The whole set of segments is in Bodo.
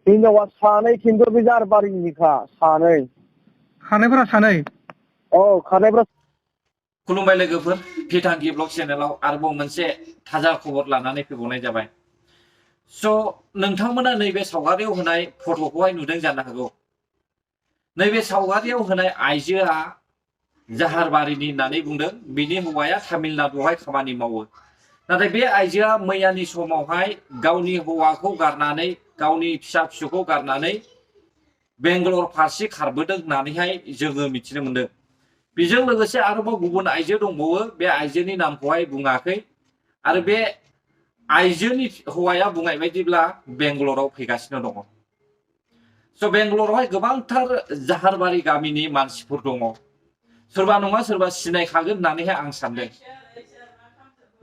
हिनजावा सानै खिन्थु बे जारबारिनिखा सानै खानायफोरा सानै खारनायफ्रा खुलुमबाय लोगोफोर भिटांकि ब्लग चेनेलाव आरोबाव मोनसे थाजा खबर लानानै फैबावनाय जाबाय। स' नोंथांमोना नैबे सावगारियाव होनाय फट'खौहाय नुदों जानो हागौ। नैबे सावगारियाव होनाय आइजोआ जाहारबारिनि होननानै बुंदों। बिनि हौवाया तामिलनाडुआवहाय खामानि मावो। नाथाय बे आइजोआ मैयानि समावहाय गावनि हौवाखौ गारनानै गावनि फिसा फिसौखौ गारनानै बेंगालर फारसे खारबोदों होननानैहाय जोङो मिथिनो मोनदों। बेजों लोगोसे आरोबाव गुबुन आइजो दंबावो। बे आइजोनि नामखौहाय बुङाखै आरो बे आइजोनि हौवाया बुंनाय बायदिब्ला बेंगालराव फैगासिनो दङ। स' बेंगालरावहाय गोबांथार जाहारबारि गामिनि मानसिफोर दङ। सोरबा नङा सोरबा सिनायखागोन होननानैहाय आं सानदों।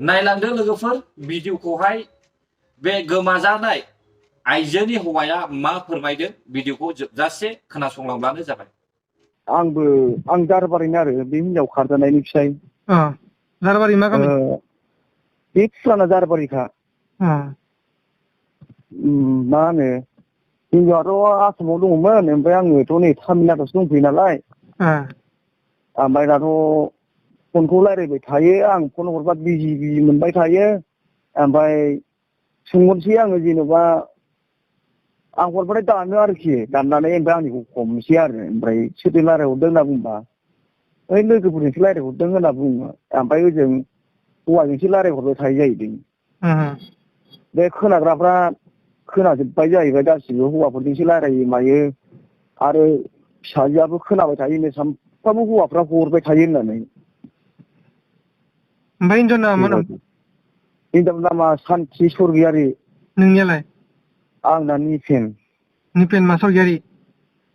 नायलांदो लोगोफोर भिडिअखौहाय। बे गोमाजानाय आइजोनि हौवाया मा फोरमायदों भिडिअखौ जोबजासे खोनासंलांब्लानो जाबाय। आं जारबारिनो आरो बे हिनजाव खारजानायनि फिसाय। जारबारि मा गामि? बे फुराना जारबारिखा। मा होनो हिनजावाथ' आसामाव दङमोन। ओमफ्राय आङोथ' नै तामिलनाडुआवसो दंफैयो नालाय। ओमफ्राय दाथ' फनखौ रायज्लायबाय थायो। आं फन हरबा बिजि मोनबाय थायो। ओमफ्राय सोंहरसै आङो जेनेबा आं हरबाथाय दानो आरोखि। दाननानै ओमफ्राय आंनिखौ हमसै आरो। ओमफ्राय सोरजों रायज्लायहरदों होनना बुंबा ओइ लोगोफोरजोंसो रायज्लायहरदों होनना बुङो। ओमफ्राय ओजों हौवाजोंसो रायज्लायहरबाय थायो जाहैदों। बे खोनाग्राफ्रा खोनाजोब्बाय जाहैबाय गासिबो। हौवाफोरजोंसो रायज्लायो मायो आरो फिसाजोआबो खोनाबाय थायो सानफ्रामबो हौवाफ्रा हरबाय थायो होननानै। ओमफ्राय हिनजावनि नामा मा नाम? हिनजावनि नामा सान्थि स्वर्गियारि। नोंनियालाय? आंना निपेन। निपेन मा स्वर्गियारि?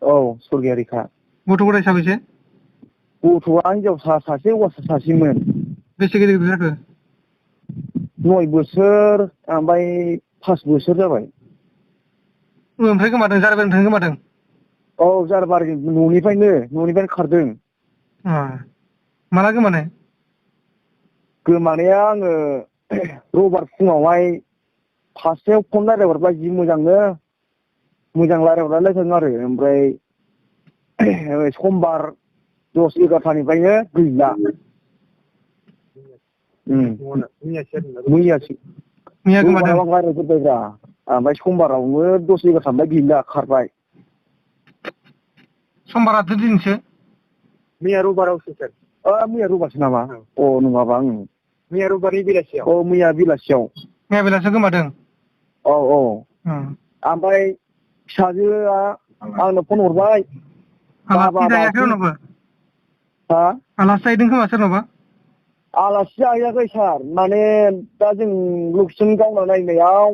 औ स्वर्गियारिखा। गथ' गथाय साबैसे? गथ'आ हिनजावसा सासे हौवासा सासेमोन। बेसे गिदिर जाखो? 9 बोसोर ओमफ्राय 5 बोसोर जाबाय। ओमफ्राय गोमादों जारबारिनिफ्राय गोमादों? औ जारबारि न'निफ्रायनो खारदों। माला गोमानाय? गोमानाया आङो रबिबार फुङावहाय फासथायाव फन रायज्लायहरबाय जि मोजांनो। मोजां रायज्लायहरलायदों आरो। ओमफ्राय समबार 10-11थानिफ्रायनो गैला। मैयासो मैया गोमादों। रायज्लायग्रोबायब्रा। ओमफ्राय समबारावनो 10-11थानिफ्राय गैला खारबाय। समबाराथ' दिनैसो। मैया रबिबारावसो सार। मैया रबिबारसो नामा? नङाबा मैया रबिबारनि बेलासियाव। मैया बेलासियाव। मैया बेलासियाव गोमादों? औ। ओमफ्राय फिसाजोआ आंनो फन हरबाय। आलासि जाहैयाखै रावनावबो? आलासि जाहैदों खोमा सोरनावबा? आलासि जाहैयाखै सार। माने दा जों लकेसन गावना नायनायाव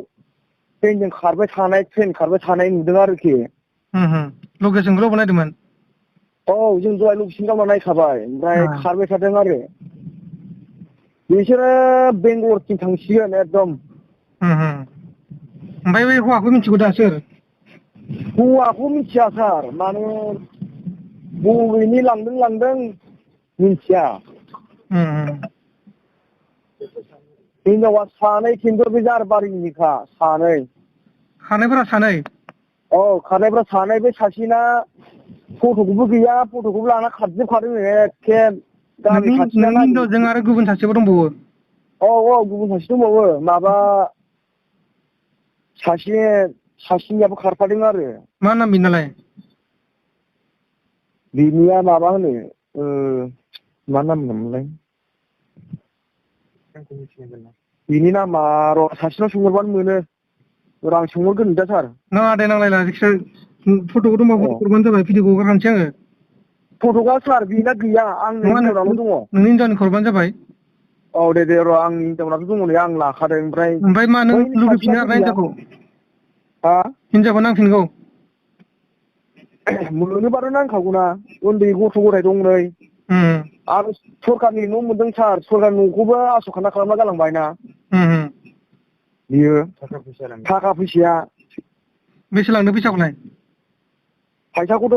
ट्रेनजों खारबाय थानाय नुदों आरोखि। लकेसनखौल' बनायदोंमोन? औ जों दहाय लकेसन गावना नायखाबाय। ओमफ्राय खारबाय थादों आरो। बिसोरो बेंगालरथिं थांसिगोन एकदम। ओमफ्राय बै हौवाखौ मिथिगौ दा सोर? हौवाखौ मिथिया सार। माने बबेनि लांदों मिथिया। हिनजावा सानै खिन्थु बे जारबारिनिखा सानै। खारनायफोरा सानै? खारनायफ्रा सानै। बे सासेना फट'खौबो गैया। फट'खौबो लाना खारजोबखादों एखे गामि खाथिना नोंनि हिनजावजों आरो गुबुन सासेबो दंबावो? गुबुन सासे दंबावो। माबा सासेनियाबो खारफादों आरो। मा नाम बिनालाय? बिनिया माबा होनो मा नाम होनोमोनलाय बिनि नामा र' सासेनाव सोंहरबानो मोनो। आं सोंहरगोन दा सार। नाङा दे नांलायला जायखिजाया फट'खौ दंबा हरबानो जाबाय। भिडिअखौ हगारखानोसै आङो। फट'आ सार बेना गैया। आंनि हिनजावनावल' दङ। नोंनि हिनजावनिखौ हरबानो जाबाय। दे र' आंनि हिनजावनाथ' दङ नै आं लाखादों। ओमफ्राय मा नों बैनि लुबैफिनो सासेनासो आरोना गैया। हिनजावखौ? हिनजावखौ नांफिनगौ? मोनोबाथ' नांखागौना। उन्दै गथ' गथाय दं नै। आरो सरखारनि न' मोनदों सार। सरखारनि न'खौबो आस'खान्दा खालामना गालांबाय ना बियो। थाखा फैसाया बेसे लांदों फैसाखौलाय? फैसाखौथ'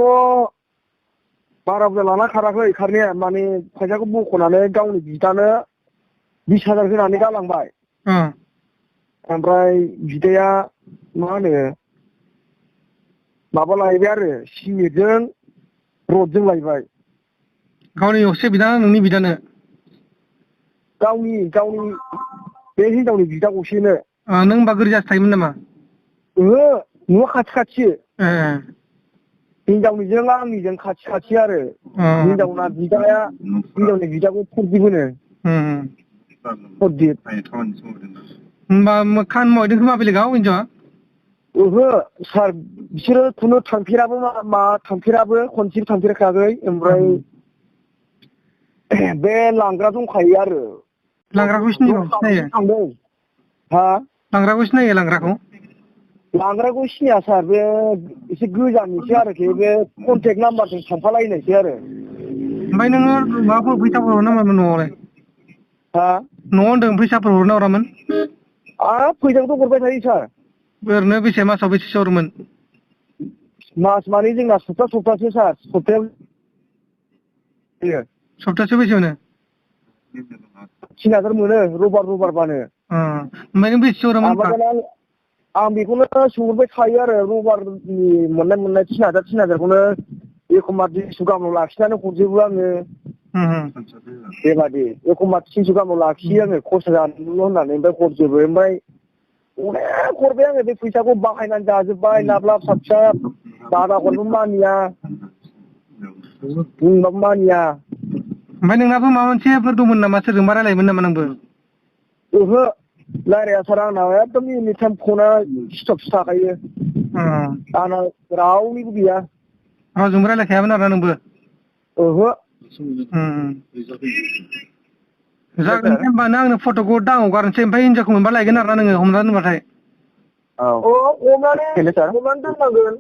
बारा बुरजा लाना खाराखै खारनाया। माने फैसाखौ बख'नानै गावनि बिदानो 20,000 होनानै गालांबाय। ओमफ्राय बिदाया मा होनो माबा लायबाय आरो सिमेन्टजों रडजों लायबाय गावनि असे बिदा नोंनि बिदानो गावनि बे हिनजावनि बिदा गसेनो नों होमबा गोरजासो थायोमोन नामा ओहो न'आ खाथि हिनजावनिजों आंनिजों खाथि आरो हिनजावनि बिदाखौ फरदिप होनो फरदिप होमबा खान महैदों खोमा बेलेगाव हिनजावा ओहो सार बिसोरो खुनु थांफेराबो खनसेबो थांफेरखायाखै ओमफ्राय बे लांग्रा दंखायो आरो लांग्राखौ सिनायो थांदों हा लांग्राखौ सिनायो लांग्राखौ सिनाया सार बे एसे गोजाननिसो आरोखि बे कन्टेक्ट नाम्बारजों थांफालायनायसै आरो ओमफ्राय नोङो माबाफोर फैसाफोर हरनो नामामोन न'आवलाय हा न'आव होनदों फैसाफोर हरनो हरामोन फैसाखौथ' हरबाय थायो सार ओरैनो बेसे मासाव बेसेसो हरोमोन मास माने जोंना सप्तासे सार सप्तासेयाव बेसे मोनो 3000 मोनो रबार बानो ओमफ्राय नों बेसे हरोमोन आं बेखौनो सोंहरबाय थायो आरो रबारनि मोननाय 3000 खौनो एखमबा 200 गाहामाव लाखिनानै हरजोबो आङो बेबादि एखमबा 300 गाहामाव लाखियो आङो खरसा जानोल' होननानै ओमफ्राय हरजोबो ओमफ्राय अनेक हरबाय आङो बे फैसाखौ बाहायनानै जाजोब्बाय लाब साबसा बादा हरबो मानिया बुंबाबो मानिया ओमफ्राय नोंनाबो माबा मोनसेफोर दंमोन नामा सोरजोंबा रायलायोमोन नामा नोंबो ओहो रायलाया सार आंनाव एकदम एनिटाइम फना स्टपसो थाखायो आंना रावनिबो गैया रावजोंबो रायलायखायामोन आरोना नोंबो ओहो जागोन दे होमबा नों आंनो फट'खौ दा हगारनोसै ओमफ्राय हिनजावखौ मोनबा लायगोन आरोना नोङो हमना दोनबाथाय हमनानै दोननांगोन